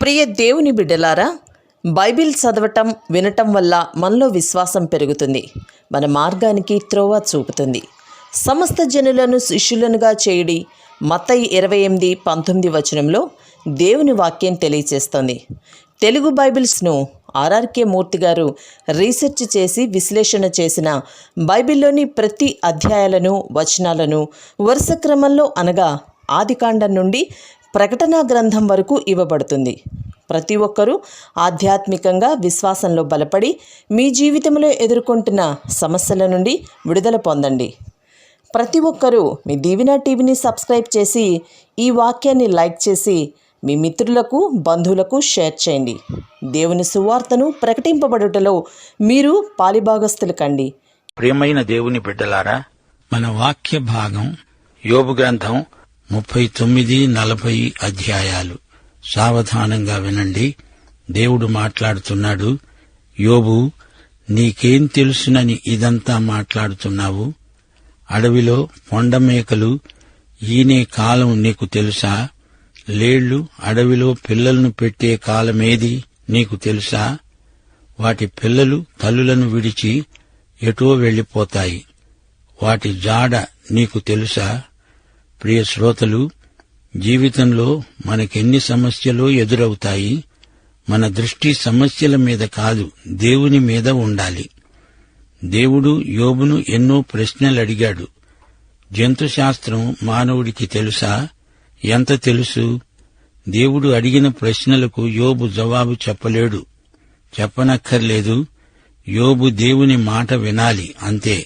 ప్రియ దేవుని బిడ్డలారా, బైబిల్ చదవటం వినటం వల్ల మనలో విశ్వాసం పెరుగుతుంది. మన మార్గానికి త్రోవ చూపుతుంది. సమస్త జనులను శిష్యులనుగా చేయుడి మత్తయి 28:19 వచనంలో దేవుని వాక్యం తెలియచేస్తోంది. తెలుగు బైబిల్స్ను ఆర్ఆర్కే మూర్తి గారు రీసెర్చ్ చేసి విశ్లేషణ చేసిన బైబిల్లోని ప్రతి అధ్యాయాలను వచనాలను వరుస క్రమంలో అనగా ఆదికాండం నుండి ప్రకటనా గ్రంథం వరకు ఇవ్వబడుతుంది. ప్రతి ఒక్కరూ ఆధ్యాత్మికంగా విశ్వాసంలో బలపడి మీ జీవితంలో ఎదుర్కొంటున్న సమస్యల నుండి విడుదల పొందండి. ప్రతి ఒక్కరూ మీ దీవెన టీవీని సబ్స్క్రైబ్ చేసి ఈ వాక్యాన్ని లైక్ చేసి మీ మిత్రులకు బంధువులకు షేర్ చేయండి. దేవుని సువార్తను ప్రకటింపబడుటలో మీరు పాలిభాగస్తులు కండి. ప్రియమైన దేవుని బిడ్డలారా, మన వాక్య భాగం యోబు గ్రంథం 39-40 అధ్యాయాలు. సావధానంగా వినండి. దేవుడు మాట్లాడుతున్నాడు. యోబు, నీకేం తెలుసునని ఇదంతా మాట్లాడుతున్నావు? అడవిలో పొండమేకలు ఈనే కాలం నీకు తెలుసా? లేళ్లు అడవిలో పిల్లలను పెట్టే కాలమేది నీకు తెలుసా? వాటి పిల్లలు తల్లులను విడిచి ఎటో వెళ్లిపోతాయి. వాటి జాడ నీకు తెలుసా? ప్రియ శ్రోతలు, జీవితంలో మనకెన్ని సమస్యలు ఎదురవుతాయి. మన దృష్టి సమస్యల మీద కాదు, దేవుని మీద ఉండాలి. దేవుడు యోబును ఎన్నో ప్రశ్నలు అడిగాడు. జంతుశాస్త్రం మానవుడికి తెలుసా? ఎంత తెలుసు? దేవుడు అడిగిన ప్రశ్నలకు యోబు జవాబు చెప్పలేడు, చెప్పనక్కర్లేదు. యోబు దేవుని మాట వినాలి, అంతే.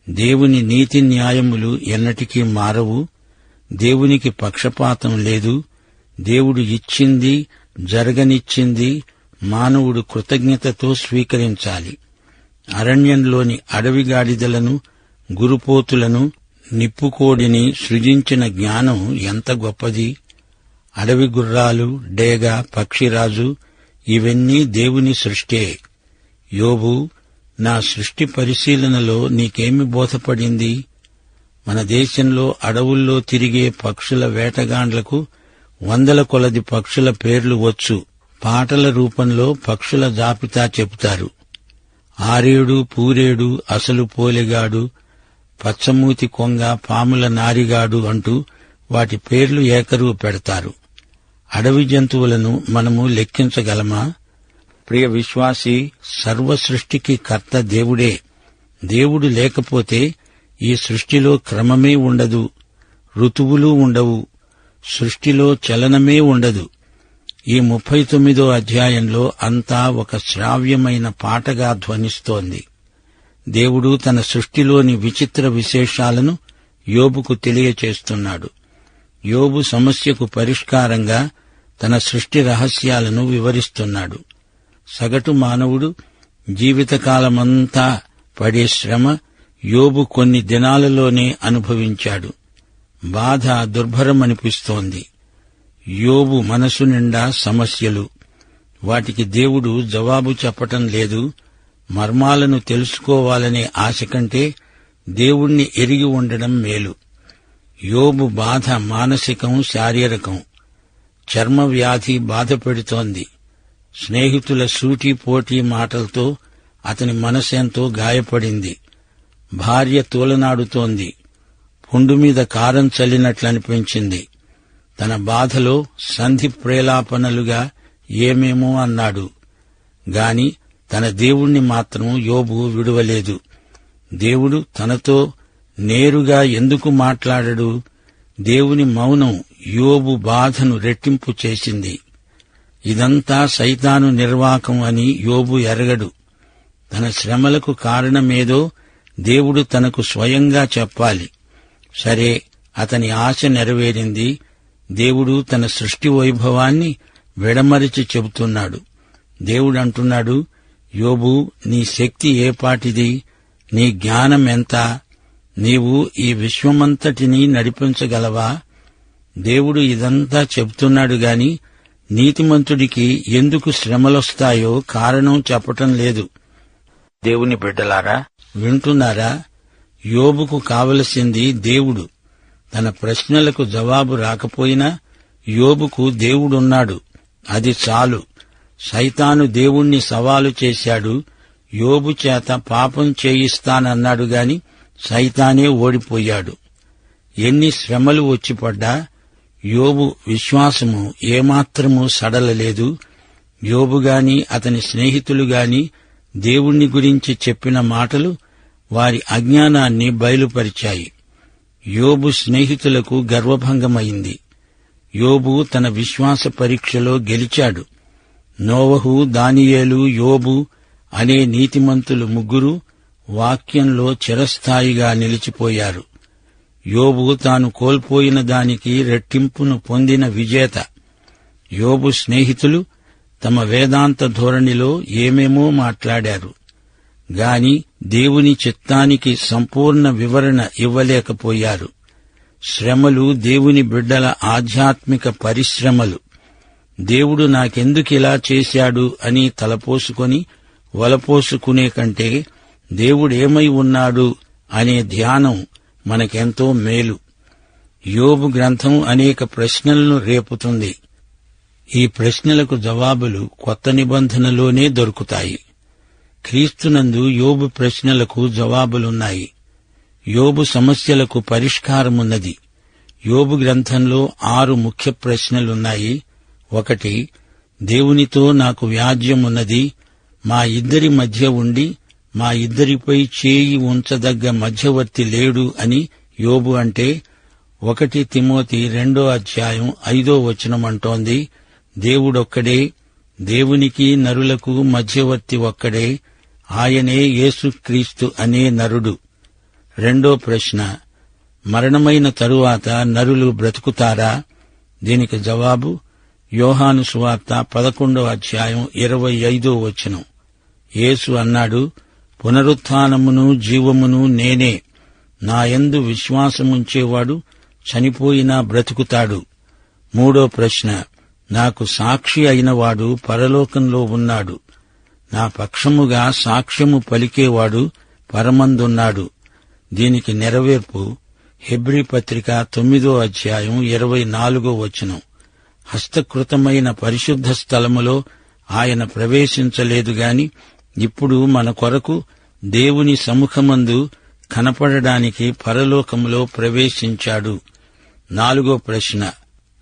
దేవుని నీతి న్యాయములు ఎన్నటికీ మారవు. దేవునికి పక్షపాతం లేదు. దేవుడు ఇచ్చింది, జరగనిచ్చింది మానవుడు కృతజ్ఞతతో స్వీకరించాలి. అరణ్యంలోని అడవిగాడిదలను, గురుపోతులను, నిప్పుకోడిని సృజించిన జ్ఞానం ఎంత గొప్పది! అడవి గుర్రాలు, డేగ, పక్షిరాజు ఇవన్నీ దేవుని సృష్టే. యోబు, నా సృష్టి పరిశీలనలో నీకేమి బోధపడింది? మన దేశంలో అడవుల్లో తిరిగే పక్షుల వేటగాండ్లకు 100 కొలది పక్షుల పేర్లు వచ్చు. పాటల రూపంలో పక్షుల జాబితా చెబుతారు. ఆరేడు, పూరేడు, అసలు పోలెగాడు, పచ్చమూతి కొంగ, పాముల నారిగాడు అంటూ వాటి పేర్లు ఏకరువు పెడతారు. అడవి జంతువులను మనము లెక్కించగలమా? ప్రియ విశ్వాసి, సర్వ సృష్టికి కర్త దేవుడే. దేవుడు లేకపోతే ఈ సృష్టిలో క్రమమే ఉండదు, ఋతువులు ఉండవు, సృష్టిలో చలనమే ఉండదు. ఈ 39వ అధ్యాయంలో అంతా ఒక శ్రావ్యమైన పాటగా ధ్వనిస్తోంది. దేవుడు తన సృష్టిలోని విచిత్ర విశేషాలను యోబుకు తెలియచేస్తున్నాడు. యోబు సమస్యకు పరిష్కారంగా తన సృష్టి రహస్యాలను వివరిస్తున్నాడు. సగటు మానవుడు జీవితకాలమంతా పడే శ్రమ యోబు కొన్ని దినాలలోనే అనుభవించాడు. బాధ దుర్భరమనిపిస్తోంది. యోబు మనసు నిండా సమస్యలు. వాటికి దేవుడు జవాబు చెప్పటం లేదు. మర్మాలను తెలుసుకోవాలనే ఆశ కంటే దేవుణ్ణి ఎరిగి ఉండడం మేలు. యోబు బాధ మానసికం, శారీరకం. చర్మ వ్యాధి బాధ పెడుతోంది. స్నేహితుల సూటిపోటీ మాటలతో అతని మనసెంతో గాయపడింది. భార్య తూలనాడుతోంది. పుండు మీద కారం చల్లినట్లనిపించింది. తన బాధలో సంధి ప్రేలాపనలుగా ఏమేమో అన్నాడు. గాని తన దేవుణ్ణి మాత్రం యోబు విడువలేదు. దేవుడు తనతో నేరుగా ఎందుకు మాట్లాడడు? దేవుని మౌనం యోబు బాధను రెట్టింపు చేసింది. ఇదంతా సైతాను నిర్వాకం అని యోబు ఎరగడు. తన శ్రమలకు కారణమేదో దేవుడు తనకు స్వయంగా చెప్పాలి. సరే, అతని ఆశ నెరవేరింది. దేవుడు తన సృష్టి వైభవాన్ని విడమరిచి చెబుతున్నాడు. దేవుడంటున్నాడు, యోబు, నీ శక్తి ఏపాటిది? నీ జ్ఞానం ఎంత? నీవు ఈ విశ్వమంతటినీ నడిపించగలవా? దేవుడు ఇదంతా చెబుతున్నాడు గాని నీతిమంతుడికి ఎందుకు శ్రమలొస్తాయో కారణం చెప్పటం లేదు. దేవుని బిడ్డలారా, వింటున్నారా? యోబుకు కావలసింది దేవుడు. తన ప్రశ్నలకు జవాబు రాకపోయినా యోబుకు దేవుడున్నాడు. అది చాలు. సైతాను దేవుణ్ణి సవాలు చేశాడు. యోబు చేత పాపం చేయిస్తానన్నాడు గాని సైతానే ఓడిపోయాడు. ఎన్ని శ్రమలు వచ్చిపడ్డా యోబు విశ్వాసము ఏమాత్రమూ సడలలేదు. యోబు గాని అతని స్నేహితులు గాని దేవుణ్ణి గురించి చెప్పిన మాటలు వారి అజ్ఞానాన్ని బయలుపరిచాయి. యోబు స్నేహితులకు గర్వభంగమైంది. యోబు తన విశ్వాస పరీక్షలో గెలిచాడు. నోవహు, దానియేలు, యోబు అనే నీతిమంతులు ముగ్గురు వాక్యంలో చిరస్థాయిగా నిలిచిపోయారు. యోబు తాను కోల్పోయిన దానికి రెట్టింపును పొందిన విజేత. యోబు స్నేహితులు తమ వేదాంత ధోరణిలో ఏమేమో మాట్లాడారు గాని దేవుని చిత్తానికి సంపూర్ణ వివరణ ఇవ్వలేకపోయారు. శ్రమలు దేవుని బిడ్డల ఆధ్యాత్మిక పరిశ్రమలు. దేవుడు నాకెందుకిలా చేశాడు అని తలపోసుకొని వలపోసుకునే కంటే దేవుడేమై ఉన్నాడు అనే ధ్యానం మనకెంతో మేలు. యోబు గ్రంథం అనేక ప్రశ్నలను రేపుతుంది. ఈ ప్రశ్నలకు జవాబులు కొత్త నిబంధనలోనే దొరుకుతాయి. క్రీస్తునందు యోబు ప్రశ్నలకు జవాబులున్నాయి. యోబు సమస్యలకు పరిష్కారమున్నది. యోబు గ్రంథంలో 6 ముఖ్య ప్రశ్నలున్నాయి. 1. దేవునితో నాకు వ్యాజ్యమున్నది. మా ఇద్దరి మధ్య ఉండి మా ఇద్దరిపై చేయి ఉంచదగ్గ మధ్యవర్తి లేడు అని యోబు అంటే 1 తిమోతి 2:5 అంటోంది. దేవుడొక్కడే, దేవునికి నరులకు మధ్యవర్తి ఒక్కడే, ఆయనే యేసుక్రీస్తు అనే నరుడు. 2వ ప్రశ్న, మరణమైన తరువాత నరులు బ్రతుకుతారా? దీనికి జవాబు యోహాను సువార్త 11:25. యేసు అన్నాడు, పునరుత్థానమును జీవమును నేనే. నాయందు విశ్వాసముంచేవాడు చనిపోయినా బ్రతుకుతాడు. 3వ ప్రశ్న, నాకు సాక్షి అయినవాడు పరలోకంలో ఉన్నాడు. నా పక్షముగా సాక్ష్యము పలికేవాడు పరమందున్నాడు. దీనికి నెరవేర్పు హెబ్రీ పత్రిక 9:24. హస్తకృతమైన పరిశుద్ధ స్థలములో ఆయన ప్రవేశించలేదు గాని ఇప్పుడు మన కొరకు దేవుని సముఖమందు కనపడడానికి పరలోకములో ప్రవేశించాడు. 4వ ప్రశ్న,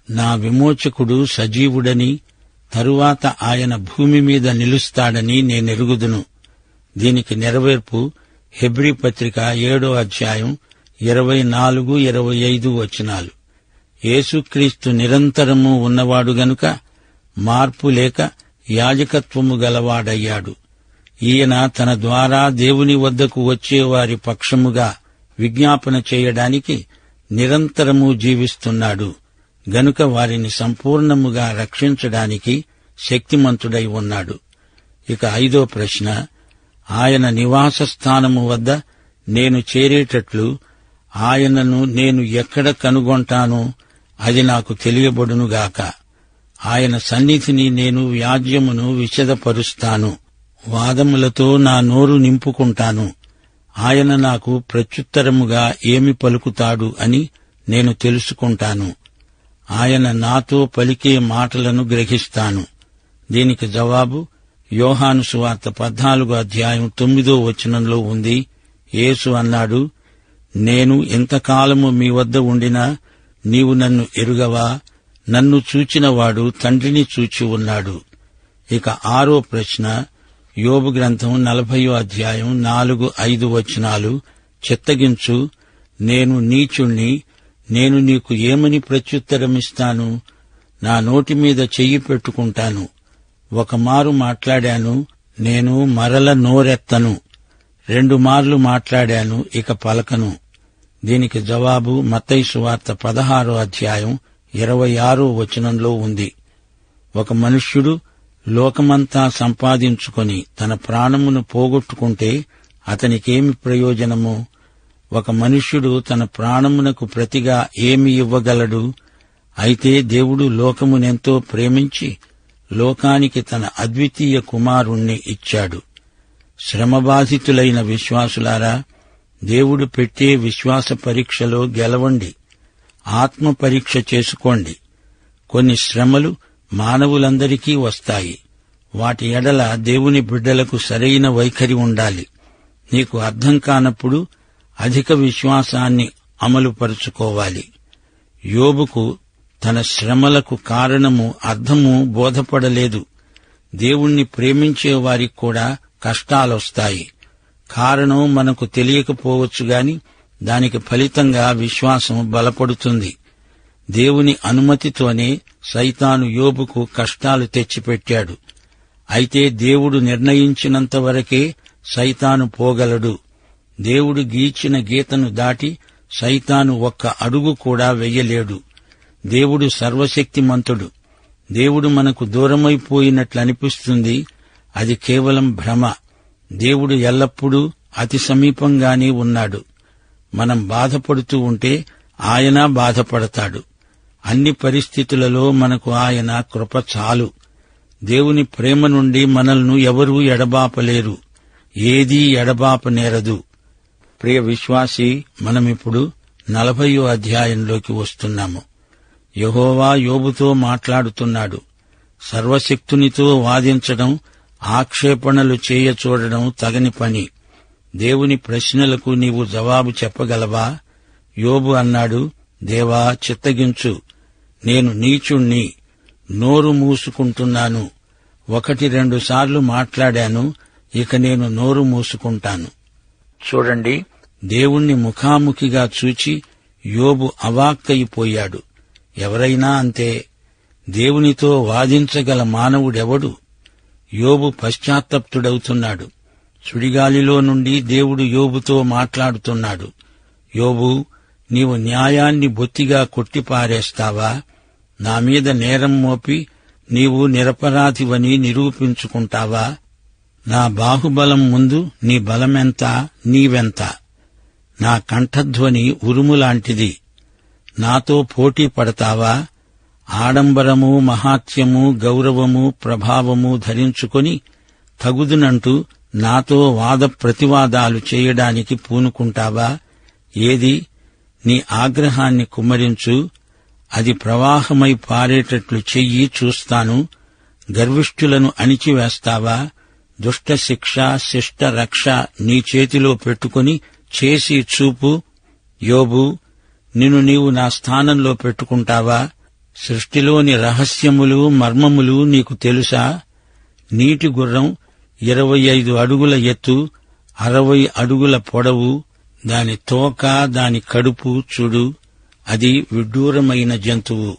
నా విమోచకుడు సజీవుడని తరువాత ఆయన భూమి మీద నిలుస్తాడని నేనెరుగుదును. దీనికి నెరవేర్పు హెబ్రీ పత్రిక 7:24-25. యేసుక్రీస్తు నిరంతరము ఉన్నవాడు గనుక మార్పు లేక యాజకత్వము గలవాడయ్యాడు. ఈయన తన ద్వారా దేవుని వద్దకు వచ్చేవారి పక్షముగా విజ్ఞాపన చేయడానికి నిరంతరము జీవిస్తున్నాడు గనుక వారిని సంపూర్ణముగా రక్షించడానికి శక్తిమంతుడై ఉన్నాడు. ఇక 5వ ప్రశ్న, ఆయన నివాస స్థానము వద్ద నేను చేరేటట్లు ఆయనను నేను ఎక్కడ కనుగొంటానో అది నాకు తెలియబడునుగాక. ఆయన సన్నిధిని నేను వ్యాజ్యమును విశదపరుస్తాను. వాదములతో నా నోరు నింపుకుంటాను. ఆయన నాకు ప్రత్యుత్తరముగా ఏమి పలుకుతాడు అని నేను తెలుసుకుంటాను. ఆయన నాతో పలికే మాటలను గ్రహిస్తాను. దీనికి జవాబు యోహాను సువార్త 14:9 ఉంది. యేసు అన్నాడు, నేను ఇంతకాలము మీ వద్ద ఉండినా నీవు నన్ను ఎరుగవా? నన్ను చూచినవాడు తండ్రిని చూచి ఉన్నాడు. ఇక 6వ ప్రశ్న, యోబు గ్రంథం 40:4-5 చిత్తగించు, నేను నీచుణ్ణి, నేను నీకు ఏమని ప్రత్యుత్తరమిస్తాను? నా నోటి మీద చెయ్యి పెట్టుకుంటాను. ఒకమారు మాట్లాడాను, నేను మరల నోరెత్తను. 2 మార్లు మాట్లాడాను, ఇక పలకను. దీనికి జవాబు మత్తయి సువార్త 16:26 ఉంది. ఒక మనుష్యుడు లోకమంతా సంపాదించుకొని తన ప్రాణమును పోగొట్టుకుంటే అతనికేమి ప్రయోజనము? ఒక మనుష్యుడు తన ప్రాణమునకు ప్రతిగా ఏమి ఇవ్వగలడు? అయితే దేవుడు లోకమునెంతో ప్రేమించి లోకానికి తన అద్వితీయ కుమారుణ్ణి ఇచ్చాడు. శ్రమబాధితులైన విశ్వాసులారా, దేవుడు పెట్టే విశ్వాస పరీక్షలో గెలవండి. ఆత్మ పరీక్ష చేసుకోండి. కొన్ని శ్రమలు మానవులందరికీ వస్తాయి. వాటి ఎడల దేవుని బిడ్డలకు సరైన వైఖరి ఉండాలి. నీకు అర్థం కానప్పుడు అధిక విశ్వాసాన్ని అమలుపరుచుకోవాలి. యోబుకు తన శ్రమలకు కారణము అర్థము బోధపడలేదు. దేవుణ్ణి ప్రేమించే వారికి కూడా కష్టాలొస్తాయి. కారణం మనకు తెలియకపోవచ్చుగాని దానికి ఫలితంగా విశ్వాసం బలపడుతుంది. దేవుని అనుమతితోనే సైతాను యోబుకు కష్టాలు తెచ్చిపెట్టాడు. అయితే దేవుడు నిర్ణయించినంత వరకే సైతాను పోగలడు. దేవుడు గీచిన గీతను దాటి సైతాను ఒక్క అడుగు కూడా వెయ్యలేడు. దేవుడు సర్వశక్తిమంతుడు. దేవుడు మనకు దూరమైపోయినట్లనిపిస్తుంది. అది కేవలం భ్రమ. దేవుడు ఎల్లప్పుడూ అతి సమీపంగానే ఉన్నాడు. మనం బాధపడుతూ ఉంటే ఆయన బాధపడతాడు. అన్ని పరిస్థితులలో మనకు ఆయన కృప చాలు. దేవుని ప్రేమ నుండి మనల్ని ఎవరూ ఎడబాపలేరు. ఏదీ ఎడబాపనేరదు. ప్రియ విశ్వాసి, మనమిప్పుడు 40వ అధ్యాయంలోకి వస్తున్నాము. యెహోవా యోబుతో మాట్లాడుతున్నాడు. సర్వశక్తునితో వాదించడం, ఆక్షేపణలు చేయచూడడం తగని పని. దేవుని ప్రశ్నలకు నీవు జవాబు చెప్పగలవా? యోబు అన్నాడు, దేవా, చిత్తగించు, నేను నీచుణ్ణి, నోరు మూసుకుంటున్నాను. 1-2 సార్లు మాట్లాడాను, ఇక నేను నోరు మూసుకుంటాను. చూడండి, దేవుణ్ణి ముఖాముఖిగా చూచి యోబు అవాక్కయిపోయాడు. ఎవరైనా అంతే. దేవునితో వాదించగల మానవుడెవడు? యోబు పశ్చాత్తప్తుడవుతున్నాడు. సుడిగాలిలో నుండి దేవుడు యోబుతో మాట్లాడుతున్నాడు. యోబు, నీవు న్యాయాన్ని బొత్తిగా కొట్టిపారేస్తావా? నా మీద నేరం మోపి నీవు నిరపరాధివని నిరూపించుకుంటావా? నా బాహుబలం ముందు నీ బలమెంత, నీవెంత? నా కంఠధ్వని ఉరుములాంటిది. నాతో పోటీ పడతావా? ఆడంబరము, మహాత్యము, గౌరవము, ప్రభావము ధరించుకొని తగుదునంటూ నాతో వాద ప్రతివాదాలు చేయడానికి పూనుకుంటావా? ఏది? నీ ఆగ్రహాన్ని కుమ్మరించు, అది ప్రవాహమై పారేటట్లు చెయ్యి, చూస్తాను. గర్విష్ఠులను అణిచివేస్తావా? దుష్ట శిక్ష, శిష్ట రక్ష నీ చేతిలో పెట్టుకుని చేసి చూపు. యోబు, నిన్ను నీవు నా స్థానంలో పెట్టుకుంటావా? సృష్టిలోని రహస్యములు, మర్మములు నీకు తెలుసా? నీటి గుర్రం 25 అడుగుల ఎత్తు, 60 అడుగుల పొడవు, దాని తోక, దాని కడుపు చూడు. అది విడ్డూరమైన జంతువు.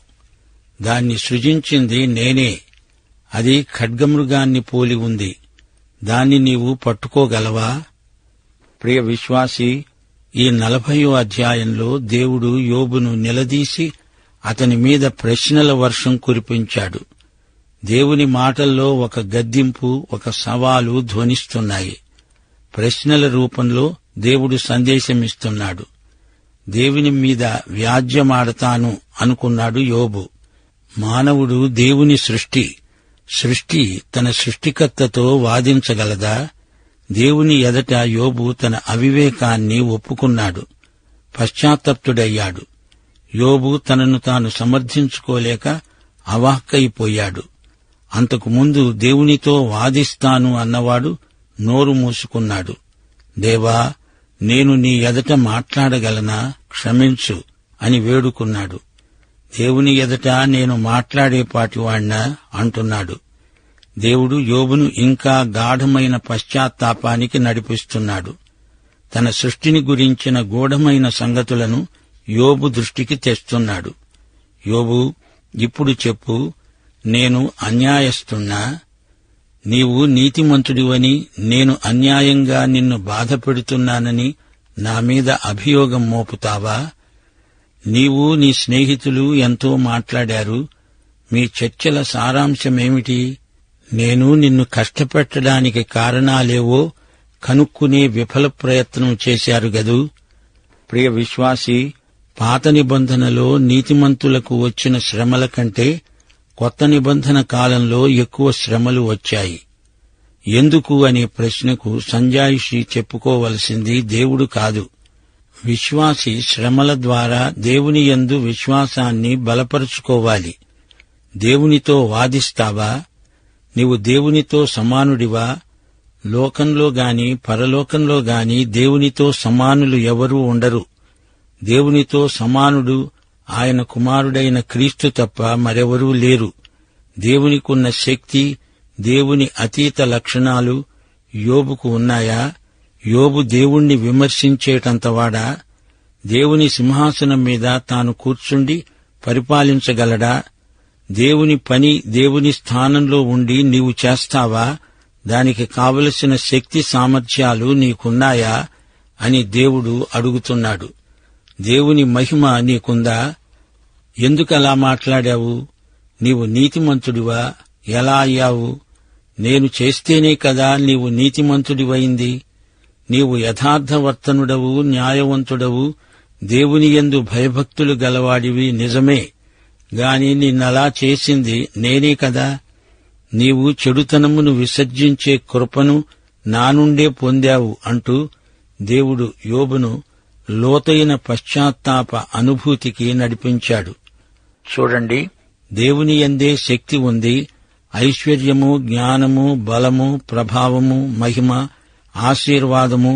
దాన్ని సృజించింది నేనే. అది ఖడ్గమృగాన్ని పోలి ఉంది. దాన్ని నీవు పట్టుకోగలవా? ప్రియ విశ్వాసి, ఈ 40వ అధ్యాయంలో దేవుడు యోబును నిలదీసి అతని మీద ప్రశ్నల వర్షం కురిపించాడు. దేవుని మాటల్లో ఒక గద్దింపు, ఒక సవాలు ధ్వనిస్తున్నాయి. ప్రశ్నల రూపంలో దేవుడు సందేశమిస్తున్నాడు. దేవుని మీద వ్యాజ్యమాడతాను అనుకున్నాడు యోబు. మానవుడు దేవుని సృష్టి తన సృష్టికర్తతో వాదించగలదా? దేవుని ఎదట యోబు తన అవివేకాన్ని ఒప్పుకున్నాడు. పశ్చాత్తప్తుడయ్యాడు. యోబు తనను తాను సమర్థించుకోలేక అవాక్కయిపోయాడు. అంతకుముందు దేవునితో వాదిస్తాను అన్నవాడు నోరు మూసుకున్నాడు. దేవా, నేను నీ ఎదట మాట్లాడగలనా? క్షమించు అని వేడుకున్నాడు. దేవుని ఎదట నేను మాట్లాడేపాటివాణ్ణా అంటున్నాడు. దేవుడు యోబును ఇంకా గాఢమైన పశ్చాత్తాపానికి నడిపిస్తున్నాడు. తన సృష్టిని గురించిన గూఢమైన సంగతులను యోబు దృష్టికి తెస్తున్నాడు. యోబు, ఇప్పుడు చెప్పు, నేను అన్యాయస్తున్నా? నీవు నీతిమంతుడివని, నేను అన్యాయంగా నిన్ను బాధపెడుతున్నానని నా మీద అభియోగం మోపుతావా? నీవు నీ స్నేహితులు ఎంతో మాట్లాడారు. మీ చర్చల సారాంశమేమిటి? నేను నిన్ను కష్టపెట్టడానికి కారణాలేవో కనుక్కునే విఫల ప్రయత్నం చేశారు గదూ. ప్రియ విశ్వాసి, పాత నిబంధనలో నీతిమంతులకు వచ్చిన శ్రమల కంటే కొత్త నిబంధన కాలంలో ఎక్కువ శ్రమలు వచ్చాయి. ఎందుకు అనే ప్రశ్నకు సంజాయిషి చెప్పుకోవలసింది దేవుడు కాదు. విశ్వాసి శ్రమల ద్వారా దేవుని యందు విశ్వాసాన్ని బలపరుచుకోవాలి. దేవునితో వాదిస్తావా? నీవు దేవునితో సమానుడివా? లోకంలో గాని పరలోకంలో గాని దేవునితో సమానులు ఎవరూ ఉండరు. దేవునితో సమానుడు ఆయన కుమారుడైన క్రీస్తు తప్ప మరెవరూ లేరు. దేవునికున్న శక్తి, దేవుని అతీత లక్షణాలు యోబుకు ఉన్నాయా? యోబు దేవుణ్ణి విమర్శించేటంతవాడా? దేవుని సింహాసనం మీద తాను కూర్చుండి పరిపాలించగలడా? దేవుని పని దేవుని స్థానంలో ఉండి నీవు చేస్తావా? దానికి కావలసిన శక్తి సామర్థ్యాలు నీకున్నాయా అని దేవుడు అడుగుతున్నాడు. దేవుని మహిమ నీకుందా? ఎందుకలా మాట్లాడావు? నీవు నీతిమంతుడివా? ఎలా అయ్యావు? నేను చేస్తేనే కదా నీవు నీతిమంతుడివైంది. నీవు యథార్థవర్తనుడవు, న్యాయవంతుడవు, దేవుని యందు భయభక్తులు గలవాడివి నిజమే. గాని నిన్నలా చేసింది నేనే కదా. నీవు చెడుతనమును విసర్జించే కృపను నా నుండే పొందావు అంటూ దేవుడు యోబును లోతైన పశ్చాత్తాప అనుభూతికి నడిపించాడు. చూడండి, దేవుని యందే శక్తి ఉంది. ఐశ్వర్యము, జ్ఞానము, బలము, ప్రభావము, మహిమ, ఆశీర్వాదము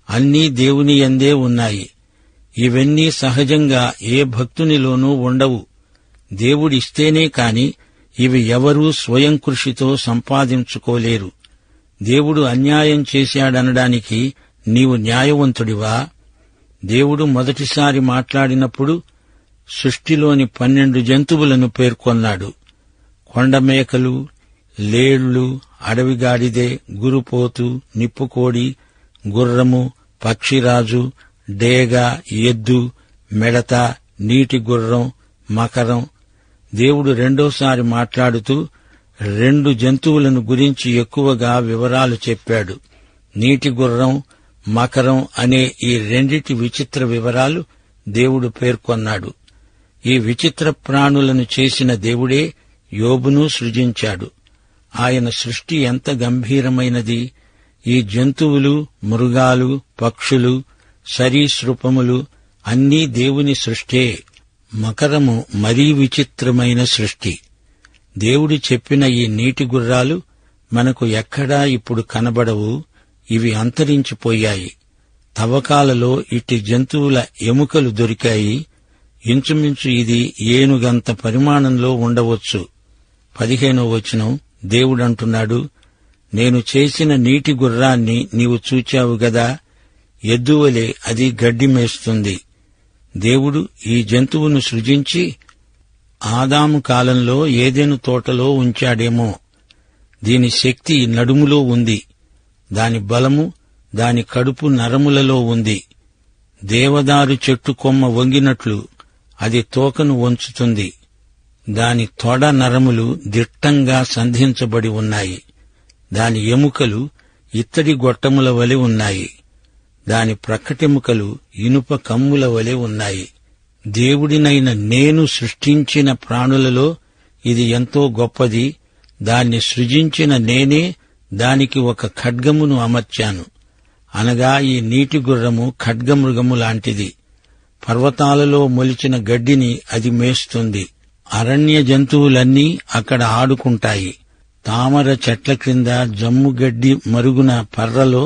అన్నీ దేవుని యందే ఉన్నాయి. ఇవన్నీ సహజంగా ఏ భక్తునిలోనూ ఉండవు. దేవుడిస్తేనే కాని ఇవి ఎవరూ స్వయం కృషితో సంపాదించుకోలేరు. దేవుడు అన్యాయం చేశాడనడానికి నీవు న్యాయవంతుడివా? దేవుడు మొదటిసారి మాట్లాడినప్పుడు సృష్టిలోని 12 జంతువులను పేర్కొన్నాడు. కొండమేకలు, లేళ్లు, అడవిగాడిదే, గురుపోతు, నిప్పుకోడి, గుర్రము, పక్షిరాజు, డేగ, ఎద్దు, మిడత, నీటి గుర్రం, మకరం. దేవుడు రెండోసారి మాట్లాడుతూ 2 జంతువులను గురించి ఎక్కువగా వివరాలు చెప్పాడు. నీటి గుర్రం, మకరం అనే ఈ రెండిటి విచిత్ర వివరాలు దేవుడు పేర్కొన్నాడు. ఈ విచిత్ర ప్రాణులను చేసిన దేవుడే యోబును సృజించాడు. ఆయన సృష్టి ఎంత గంభీరమైనది! ఈ జంతువులు, మృగాలు, పక్షులు, సరీసృపములు అన్నీ దేవుని సృష్టే. మకరము మరీ విచిత్రమైన సృష్టి. దేవుడు చెప్పిన ఈ నీటి గుర్రాలు మనకు ఎక్కడా ఇప్పుడు కనబడవు. ఇవి అంతరించిపోయాయి. తవ్వకాలలో ఇట్టి జంతువుల ఎముకలు దొరికాయి. ఇంచుమించు ఇది ఏనుగంత పరిమాణంలో ఉండవచ్చు. 15వ వచనం దేవుడంటున్నాడు, నేను చేసిన నీటి గుర్రాన్ని నీవు చూచావు గదా, ఎద్దువలే అది గడ్డి మేస్తుంది. దేవుడు ఈ జంతువును సృజించి ఆదాము కాలంలో ఏదెను తోటలో ఉంచాడేమో. దీని శక్తి నడుములో ఉంది. దాని బలము దాని కడుపు నరములలో ఉంది. దేవదారు చెట్టు కొమ్మ వంగినట్లు అది తోకను వంచుతుంది. దాని తొడ నరములు దిట్టంగా సంధించబడి ఉన్నాయి. దాని ఎముకలు ఇత్తడి గొట్టముల వలె ఉన్నాయి. దాని ప్రక్కటెముకలు ఇనుప కమ్ముల వలె ఉన్నాయి. దేవుడినైన నేను సృష్టించిన ప్రాణులలో ఇది ఎంతో గొప్పది. దాన్ని సృజించిన నేనే దానికి ఒక ఖడ్గమును అమర్చాను. అనగా ఈ నీటి గుర్రము ఖడ్గమృగము లాంటిది. పర్వతాలలో మొలిచిన గడ్డిని అది మేస్తుంది. అరణ్య జంతువులన్నీ అక్కడ ఆడుకుంటాయి. తామర చెట్ల క్రింద జమ్ముగడ్డి మరుగున పర్రలో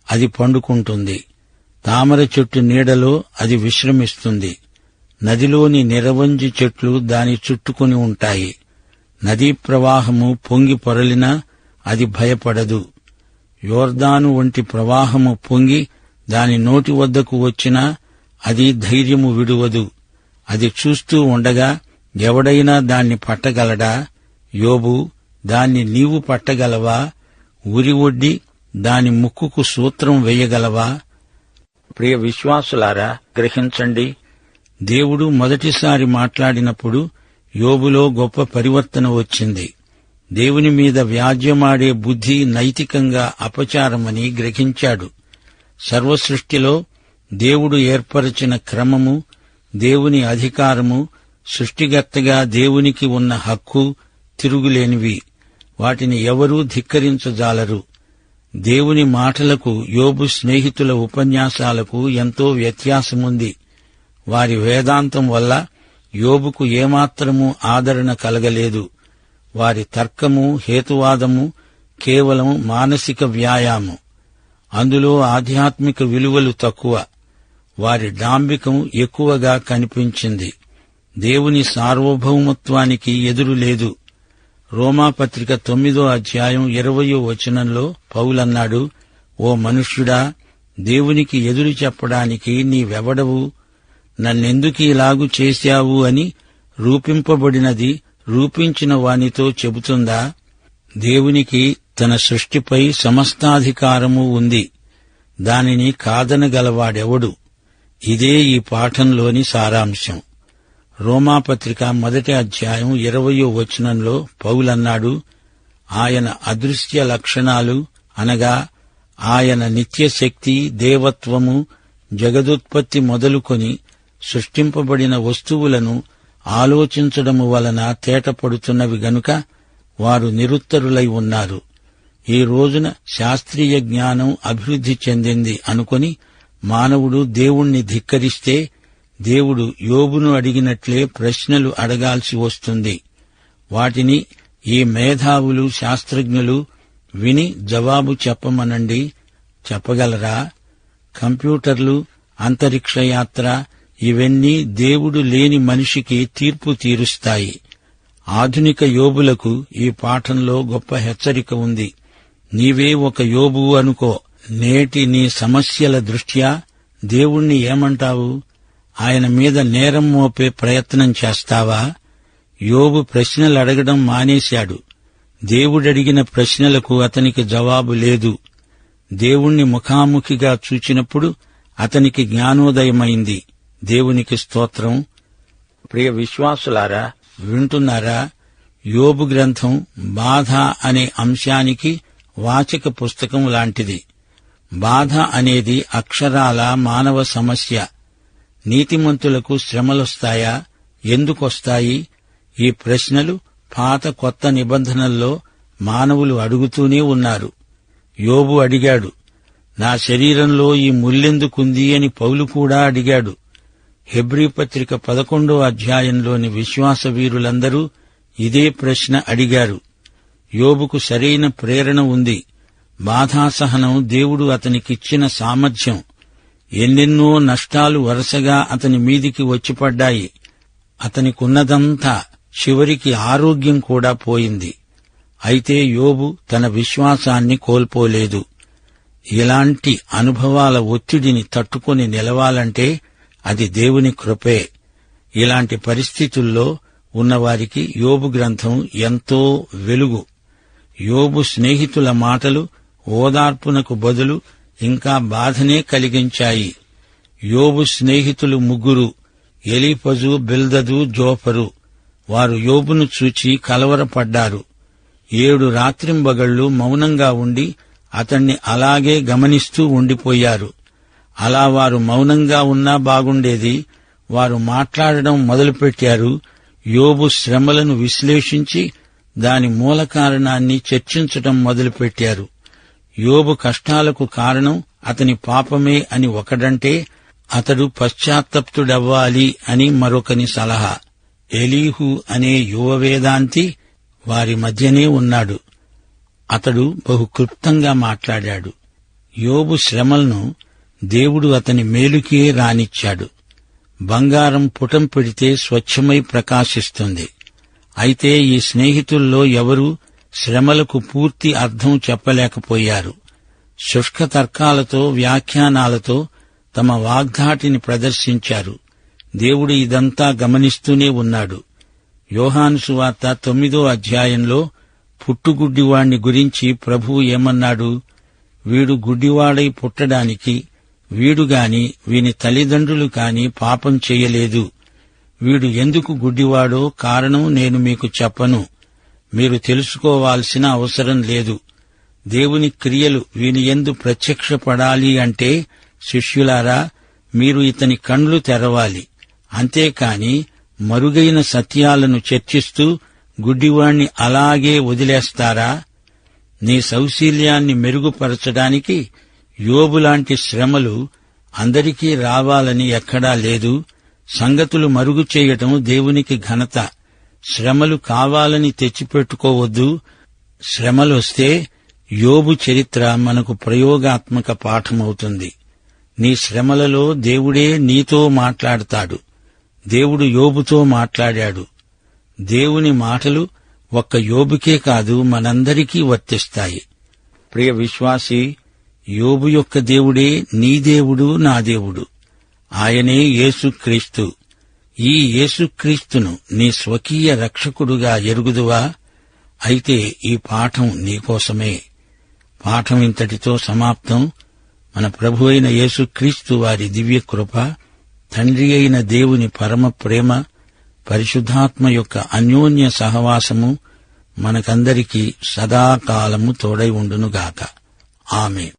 అది పండుకుంటుంది. తామర చెట్టు నీడలో అది విశ్రమిస్తుంది. నదిలోని నిరవంజి చెట్లు దాని చుట్టుకుని ఉంటాయి. నదీ ప్రవాహము పొంగి పొరలినా అది భయపడదు. యోర్దాను వంటి ప్రవాహము పొంగి దాని నోటి వద్దకు వచ్చినా అది ధైర్యము విడువదు. అది చూస్తూ ఉండగా ఎవడైనా దాన్ని పట్టగలడా? యోబు, దాన్ని నీవు పట్టగలవా? ఉరి ఒడ్డి దాని ముక్కుకు సూత్రం వేయగలవా? ప్రియ విశ్వాసులారా, గ్రహించండి. దేవుడు మొదటిసారి మాట్లాడినప్పుడు యోబులో గొప్ప పరివర్తన వచ్చింది. దేవుని మీద వ్యాజ్యమాడే బుద్ధి నైతికంగా అపచారమని గ్రహించాడు. సర్వసృష్టిలో దేవుడు ఏర్పరచిన క్రమము, దేవుని అధికారము, సృష్టికర్తగా దేవునికి ఉన్న హక్కు తిరుగులేనివి. వాటిని ఎవరూ ధిక్కరించజాలరు. దేవుని మాటలకు యోబు స్నేహితుల ఉపన్యాసాలకు ఎంతో వ్యత్యాసముంది. వారి వేదాంతం వల్ల యోబుకు ఏమాత్రమూ ఆదరణ కలగలేదు. వారి తర్కము, హేతువాదము కేవలం మానసిక వ్యాయామం. అందులో ఆధ్యాత్మిక విలువలు తక్కువ. వారి డాంబికం ఎక్కువగా కనిపించింది. దేవుని సార్వభౌమత్వానికి ఎదురు లేదు. రోమాపత్రిక 9వ అధ్యాయం 20వ వచనంలో పౌలన్నాడు, ఓ మనుష్యుడా, దేవునికి ఎదురు చెప్పడానికి నీవెవడవు? నన్నెందుకు ఇలాగు చేశావు అని రూపింపబడినది రూపించిన వానితో చెబుతుందా? దేవునికి తన సృష్టిపై సమస్తాధికారము ఉంది. దానిని కాదనగలవాడెవడు? ఇదే ఈ పాఠంలోని సారాంశం. రోమాపత్రిక 1వ అధ్యాయం 20వ వచనంలో పౌలన్నాడు, ఆయన అదృశ్య లక్షణాలు అనగా ఆయన నిత్యశక్తి, దేవత్వము, జగదుత్పత్తి మొదలుకొని సృష్టింపబడిన వస్తువులను ఆలోచించడము వలన తేటపడుతున్నవి గనుక వారు నిరుత్తరులై ఉన్నారు. ఈ రోజున శాస్త్రీయ జ్ఞానం అభివృద్ధి చెందింది అనుకొని మానవుడు దేవుణ్ణి ధిక్కరిస్తే దేవుడు యోబును అడిగినట్లే ప్రశ్నలు అడగాల్సి వస్తుంది. వాటిని ఈ మేధావులు, శాస్త్రజ్ఞులు విని జవాబు చెప్పమనండి. చెప్పగలరా? కంప్యూటర్లు, అంతరిక్షయాత్ర ఇవన్నీ దేవుడు లేని మనిషికి తీర్పు తీరుస్తాయి. ఆధునిక యోబులకు ఈ పాఠంలో గొప్ప హెచ్చరిక ఉంది. నీవే ఒక యోబు అనుకో. నేటి నీ సమస్యల దృష్ట్యా దేవుణ్ణి ఏమంటావు? ఆయన మీద నేరం మోపే ప్రయత్నం చేస్తావా? యోబు ప్రశ్నలు అడగడం మానేశాడు. దేవుడడిగిన ప్రశ్నలకు అతనికి జవాబు లేదు. దేవుణ్ణి ముఖాముఖిగా చూచినప్పుడు అతనికి జ్ఞానోదయమైంది. దేవునికి స్తోత్రం. ప్రియ విశ్వాసులారా, వింటున్నారా? యోబు గ్రంథం బాధ అనే అంశానికి వాచక పుస్తకం లాంటిది. బాధ అనేది అక్షరాల మానవ సమస్య. నీతిమంతులకు శ్రమలొస్తాయా? ఎందుకొస్తాయి? ఈ ప్రశ్నలు పాత కొత్త నిబంధనల్లో మానవులు అడుగుతూనే ఉన్నారు. యోబు అడిగాడు, నా శరీరంలో ఈ ముల్లెందుకుంది అని పౌలు కూడా అడిగాడు. హెబ్రీ పత్రిక 11వ అధ్యాయంలోని విశ్వాస వీరులందరూ ఇదే ప్రశ్న అడిగారు. యోబుకు సరైన ప్రేరణ ఉంది. బాధాసహనం దేవుడు అతనికిచ్చిన సామర్థ్యం. ఎన్నెన్నో నష్టాలు వరుసగా అతని మీదికి వచ్చిపడ్డాయి. అతనికున్నదంతా, చివరికి ఆరోగ్యం కూడా పోయింది. అయితే యోబు తన విశ్వాసాన్ని కోల్పోలేదు. ఇలాంటి అనుభవాల ఒత్తిడిని తట్టుకొని నిలవాలంటే అది దేవుని కృపే. ఇలాంటి పరిస్థితుల్లో ఉన్నవారికి యోబు గ్రంథం ఎంతో వెలుగు. యోబు స్నేహితుల మాటలు ఓదార్పునకు బదులు ఇంకా బాధనే కలిగించాయి. యోబు స్నేహితులు 3, ఎలీఫజు, బిల్దదు, జోఫరు. వారు యోబును చూచి కలవరపడ్డారు. 7 రాత్రింబగళ్లు మౌనంగా ఉండి అతణ్ణి అలాగే గమనిస్తూ ఉండిపోయారు. అలా వారు మౌనంగా ఉన్నా బాగుండేది. వారు మాట్లాడడం మొదలుపెట్టారు. యోబు శ్రమలను విశ్లేషించి దాని మూల కారణాన్ని చర్చించటం మొదలుపెట్టారు. యోబు కష్టాలకు కారణం అతని పాపమే అని ఒకడంటే, అతడు పశ్చాత్తప్తుడవ్వాలి అని మరొకని సలహా. ఎలీహు అనే యువ వేదాంతి వారి మధ్యనే ఉన్నాడు. అతడు బహు క్లుప్తంగా మాట్లాడాడు. యోబు శ్రమలను దేవుడు అతని మేలుకే రానిచ్చాడు. బంగారం పుటం పెడితే స్వచ్ఛమై ప్రకాశిస్తుంది. అయితే ఈ స్నేహితుల్లో ఎవరూ శ్రమలకు పూర్తి అర్థం చెప్పలేకపోయారు. శుష్క తర్కాలతో, వ్యాఖ్యానాలతో తమ వాగ్ధాటిని ప్రదర్శించారు. దేవుడు ఇదంతా గమనిస్తూనే ఉన్నాడు. యోహాను సువార్త 9వ అధ్యాయంలో పుట్టుగుడ్డివాణ్ణి గురించి ప్రభువు ఏమన్నాడు? వీడు గుడ్డివాడై పుట్టడానికి వీడు గాని వీని తల్లిదండ్రులు కాని పాపం చెయ్యలేదు. వీడు ఎందుకు గుడ్డివాడో కారణం నేను మీకు చెప్పను. మీరు తెలుసుకోవాల్సిన అవసరం లేదు. దేవుని క్రియలు వీని యందు ప్రత్యక్షపడాలి అంటే, శిష్యులారా, మీరు ఇతని కండ్లు తెరవాలి. అంతేకాని మరుగైన సత్యాలను చర్చిస్తూ గుడ్డివాణ్ణి అలాగే వదిలేస్తారా? నీ సౌశీల్యాన్ని మెరుగుపరచడానికి యోబులాంటి శ్రమలు అందరికీ రావాలని ఎక్కడా లేదు. సంగతులు మరుగు చేయటం దేవునికి ఘనత. శ్రమలు కావాలని తెచ్చిపెట్టుకోవద్దు. శ్రమలొస్తే యోబు చరిత్ర మనకు ప్రయోగాత్మక పాఠమవుతుంది. నీ శ్రమలలో దేవుడే నీతో మాట్లాడతాడు. దేవుడు యోబుతో మాట్లాడాడు. దేవుని మాటలు ఒక్క యోబుకే కాదు, మనందరికీ వర్తిస్తాయి. ప్రియ విశ్వాసీ, యోబు యొక్క దేవుడే నీ దేవుడు, నా దేవుడు. ఆయనే యేసుక్రీస్తు. ఈ యేసుక్రీస్తును నీ స్వకీయ రక్షకుడుగా ఎరుగుదువా? అయితే ఈ పాఠం నీకోసమే. పాఠం ఇంతటితో సమాప్తం. మన ప్రభు అయిన యేసుక్రీస్తు వారి దివ్యకృప, తండ్రి అయిన దేవుని పరమ ప్రేమ, పరిశుద్ధాత్మ యొక్క అన్యోన్య సహవాసము మనకందరికీ సదాకాలము తోడై ఉండునుగాక. ఆమేన్.